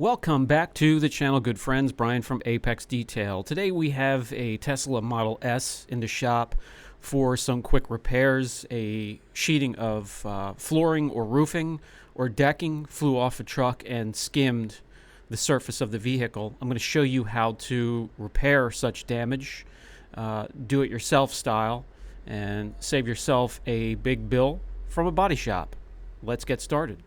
Welcome back to the channel, good friends. Brian from Apex Detail. Today we have a Tesla Model S in the shop for some quick repairs. A sheeting of flooring or roofing or decking flew off a truck and skimmed the surface of the vehicle. I'm going to show you how to repair such damage, do-it-yourself style, and save yourself a big bill from a body shop. Let's get started.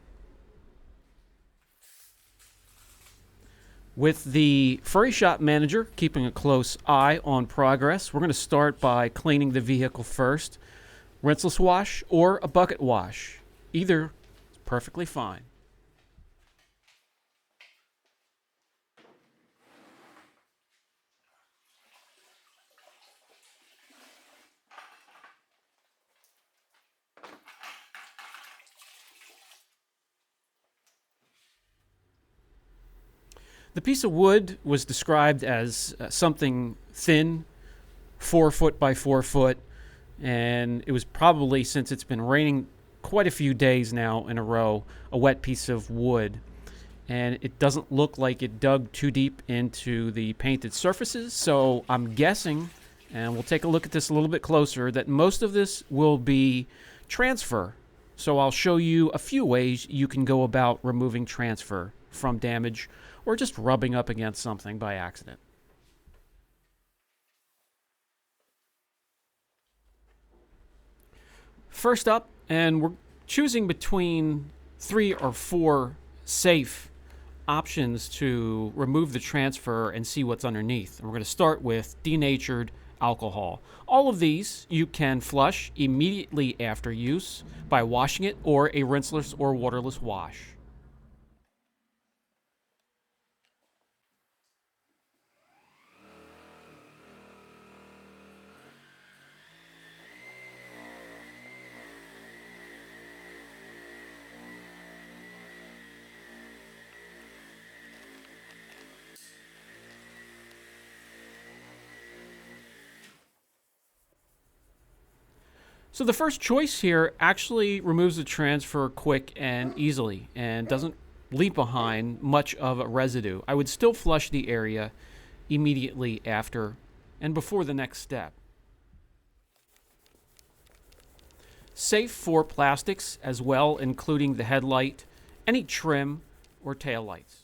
With the Furry Shop Manager keeping a close eye on progress, we're going to start by cleaning the vehicle first. Rinseless wash or a bucket wash. Either is perfectly fine. The piece of wood was described as something thin, 4 foot by 4 foot, and it was probably, since it's been raining quite a few days now in a row, a wet piece of wood. And it doesn't look like it dug too deep into the painted surfaces, so I'm guessing, and we'll take a look at this a little bit closer, that most of this will be transfer. So I'll show you a few ways you can go about removing transfer from damage or just rubbing up against something by accident. First up, and we're choosing between 3 or 4 safe options to remove the transfer and see what's underneath. And we're going to start with denatured alcohol. All of these you can flush immediately after use by washing it or a rinseless or waterless wash. So the first choice here actually removes the transfer quick and easily and doesn't leave behind much of a residue. I would still flush the area immediately after and before the next step. Safe for plastics as well, including the headlight, any trim, or tail lights.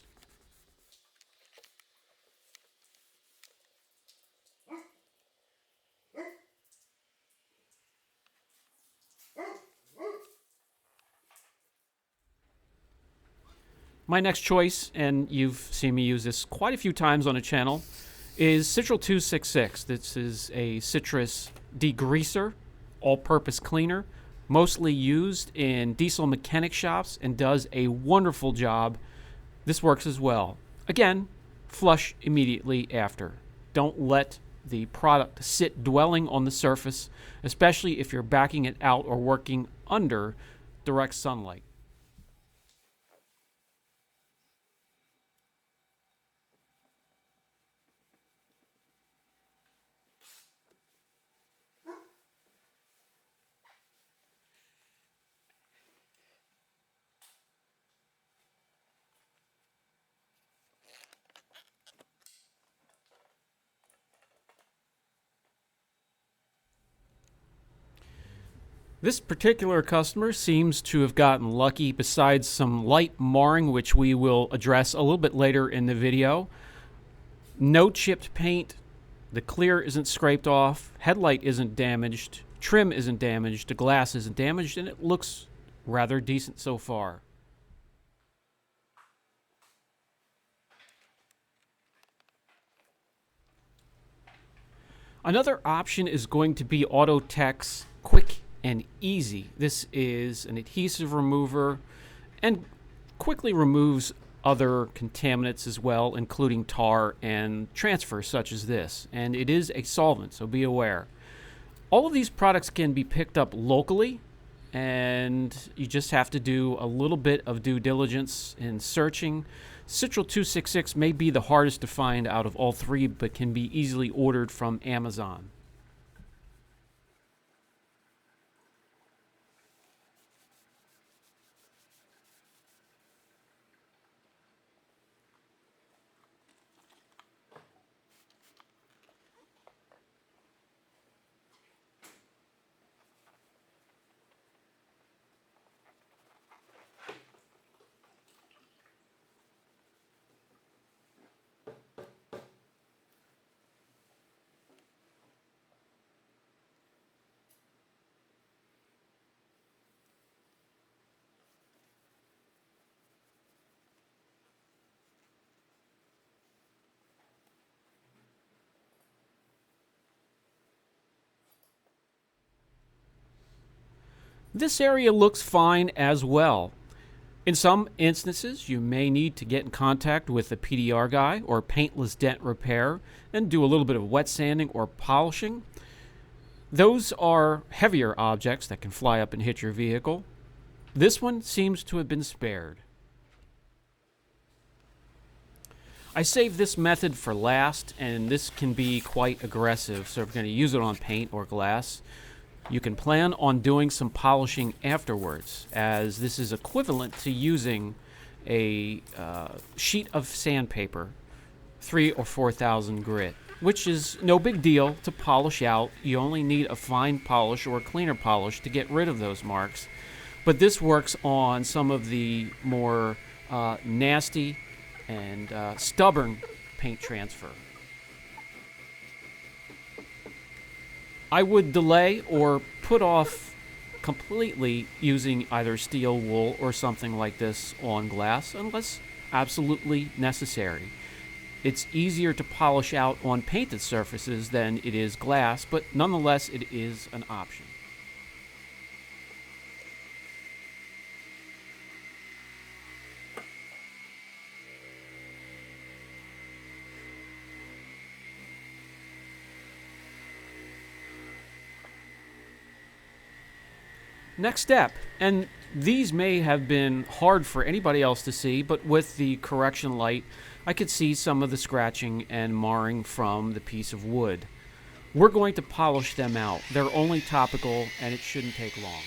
My next choice, and you've seen me use this quite a few times on the channel, is Citral 266. This is a citrus degreaser, all-purpose cleaner, mostly used in diesel mechanic shops and does a wonderful job. This works as well. Again, flush immediately after. Don't let the product sit dwelling on the surface, especially if you're backing it out or working under direct sunlight. This particular customer seems to have gotten lucky. Besides some light marring, which we will address a little bit later in the video. No chipped paint, the clear isn't scraped off, headlight isn't damaged, trim isn't damaged, the glass isn't damaged, and it looks rather decent so far. Another option is going to be Autotech's Quick and Easy. This is an adhesive remover and quickly removes other contaminants as well, including tar and transfer such as this. And it is a solvent, so be aware. All of these products can be picked up locally, and you just have to do a little bit of due diligence in searching. Citral 266 may be the hardest to find out of all three, but can be easily ordered from Amazon. This area looks fine as well. In some instances, you may need to get in contact with a PDR guy or paintless dent repair and do a little bit of wet sanding or polishing. Those are heavier objects that can fly up and hit your vehicle. This one seems to have been spared. I saved this method for last, and this can be quite aggressive, so if you're going to use it on paint or glass, you can plan on doing some polishing afterwards, as this is equivalent to using a sheet of sandpaper, 3,000 or 4,000 grit, which is no big deal to polish out. You only need a fine polish or a cleaner polish to get rid of those marks. But this works on some of the more nasty and stubborn paint transfer. I would delay or put off completely using either steel wool or something like this on glass unless absolutely necessary. It's easier to polish out on painted surfaces than it is glass, but nonetheless it is an option. Next step, and these may have been hard for anybody else to see, but with the correction light, I could see some of the scratching and marring from the piece of wood. We're going to polish them out. They're only topical, and it shouldn't take long.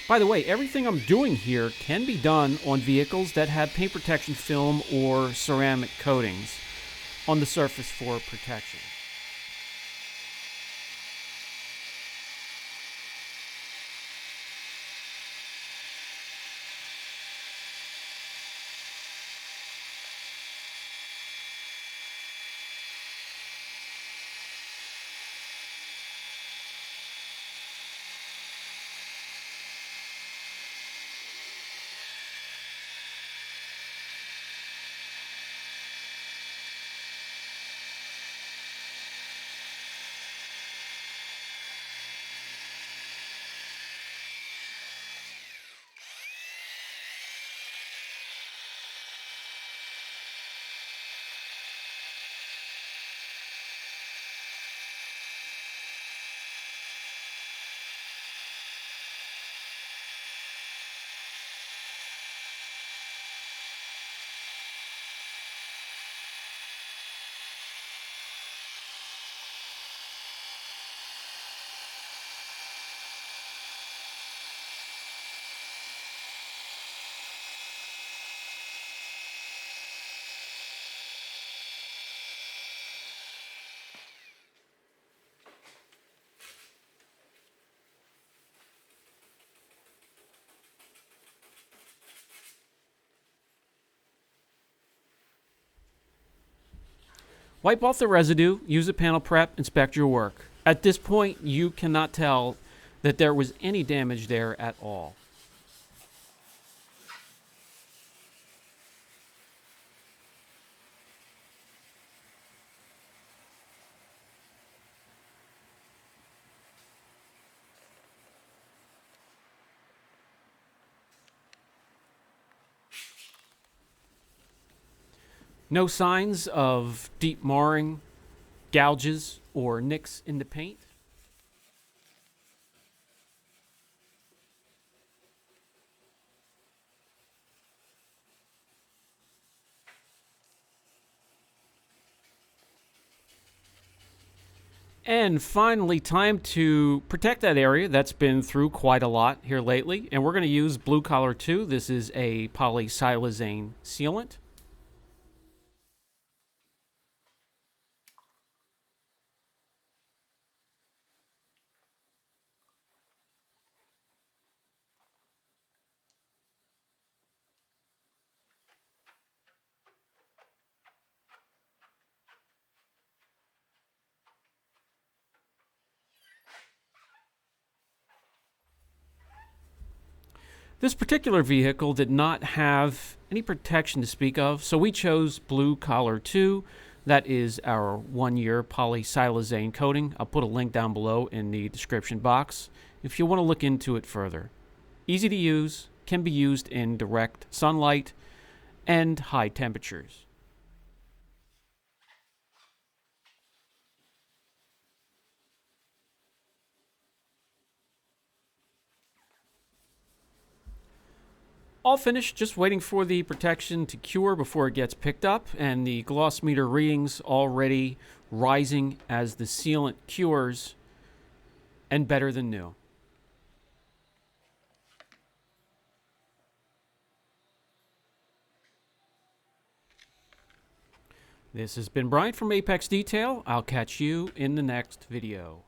By the way, everything I'm doing here can be done on vehicles that have paint protection film or ceramic coatings on the surface for protection. Wipe off the residue, use a panel prep, inspect your work. At this point, you cannot tell that there was any damage there at all. No signs of deep marring, gouges, or nicks in the paint. And finally, time to protect that area that's been through quite a lot here lately. And we're going to use Blue Collar 2. This is a polysilazane sealant. This particular vehicle did not have any protection to speak of, so we chose Blue Collar 2. That is our 1-year polysilazane coating. I'll put a link down below in the description box if you want to look into it further. Easy to use, can be used in direct sunlight and high temperatures. All finished, just waiting for the protection to cure before it gets picked up, and the gloss meter readings already rising as the sealant cures, and better than new. This has been Brian from Apex Detail. I'll catch you in the next video.